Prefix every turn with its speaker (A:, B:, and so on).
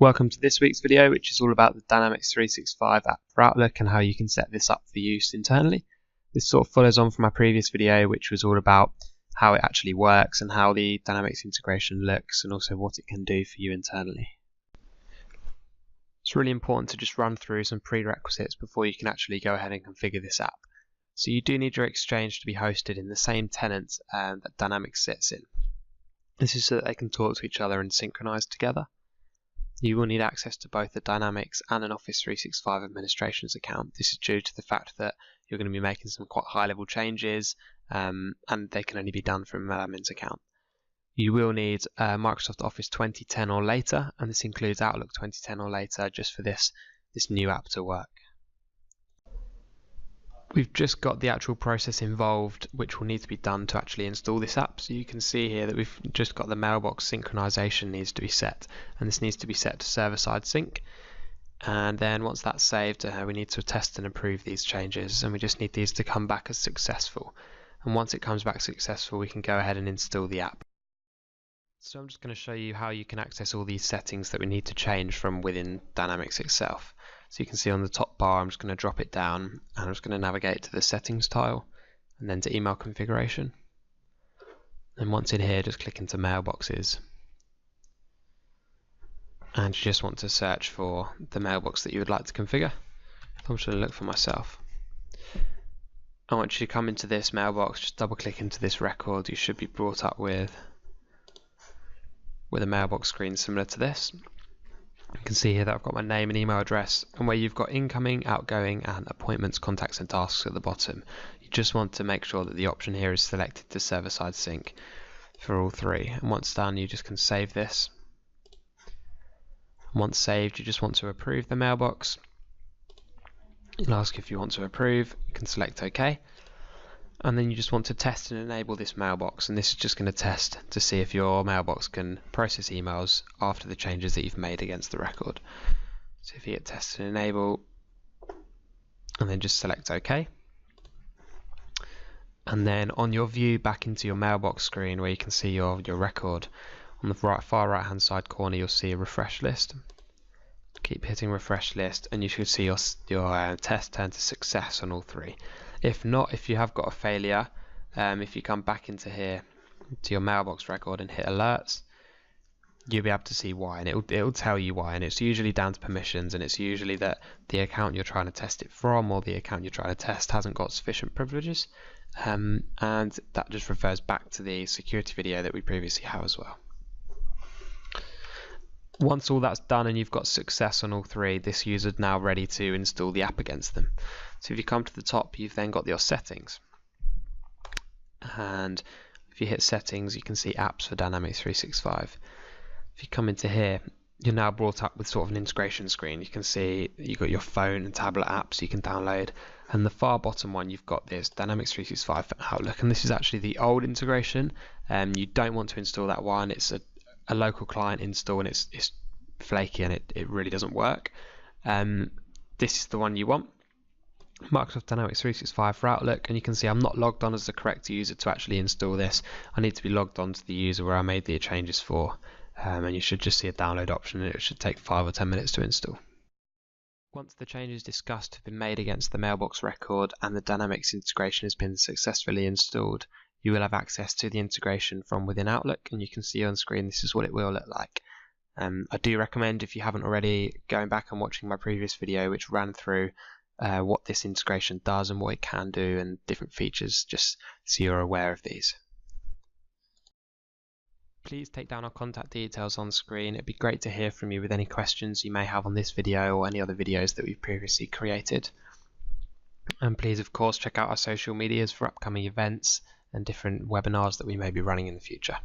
A: Welcome to this week's video, which is all about the Dynamics 365 app for Outlook and how you can set this up for use internally. This sort of follows on from my previous video, which was all about how it actually works and how the Dynamics integration looks and also what it can do for you internally. It's really important to just run through some prerequisites before you can actually go ahead and configure this app. So you do need your Exchange to be hosted in the same tenant that Dynamics sits in. This is so that they can talk to each other and synchronize together. You will need access to both the Dynamics and an Office 365 administrations account. This is due to the fact that you're going to be making some quite high level changes and they can only be done from an admin's account. You will need Microsoft Office 2010 or later, and this includes Outlook 2010 or later just for this new app to work. We've just got the actual process involved which will need to be done to actually install this app. So you can see here that we've just got the mailbox synchronization needs to be set, and this needs to be set to server-side sync. And then once that's saved, we need to test and approve these changes, and we just need these to come back as successful. And once it comes back successful, we can go ahead and install the app. So I'm just going to show you how you can access all these settings that we need to change from within Dynamics itself. So you can see on the top bar, I'm just going to drop it down and I'm just going to navigate to the settings tile and then to email configuration. And once in here, just click into mailboxes. And you just want to search for the mailbox that you would like to configure. I'm just going to look for myself. I want you to come into this mailbox, just double click into this record. You should be brought up with a mailbox screen similar to this. You can see here that I've got my name and email address, and where you've got incoming, outgoing and appointments, contacts and tasks at the bottom, you just want to make sure that the option here is selected to server-side sync for all three. And once done, you just can save this. And once saved, you just want to approve the mailbox. It'll ask if you want to approve. You can select OK. And then you just want to test and enable this mailbox, and this is just going to test to see if your mailbox can process emails after the changes that you've made against the record. So if you hit test and enable and then just select OK, and then on your view back into your mailbox screen where you can see your record, on the far right hand side corner you'll see a refresh list. Keep hitting refresh list and you should see your test turn to success on all three. If not, if you have got a failure, if you come back into here to your mailbox record and hit alerts, you'll be able to see why, and it'll tell you why, and it's usually down to permissions, and it's usually that the account you're trying to test it from or the account you're trying to test hasn't got sufficient privileges, and that just refers back to the security video that we previously have as well. Once all that's done and you've got success on all three, this user's now ready to install the app against them. So if you come to the top, you've then got your settings. And if you hit settings, you can see apps for Dynamics 365. If you come into here, you're now brought up with sort of an integration screen. You can see you've got your phone and tablet apps you can download. And the far bottom one, you've got this Dynamics 365 for Outlook. And this is actually the old integration. You don't want to install that one. It's a local client install and it's flaky and it really doesn't work. This is the one you want, Microsoft Dynamics 365 for Outlook, and you can see I'm not logged on as the correct user to actually install this. I need to be logged on to the user where I made the changes for, and you should just see a download option and it should take 5 or 10 minutes to install. Once the changes discussed have been made against the mailbox record and the Dynamics integration has been successfully installed, you will have access to the integration from within Outlook, and you can see on screen this is what it will look like. I do recommend, if you haven't already, going back and watching my previous video which ran through what this integration does and what it can do and different features, just so you're aware of these. Please take down our contact details on screen. It'd be great to hear from you with any questions you may have on this video or any other videos that we've previously created. And please of course check out our social medias for upcoming events and different webinars that we may be running in the future.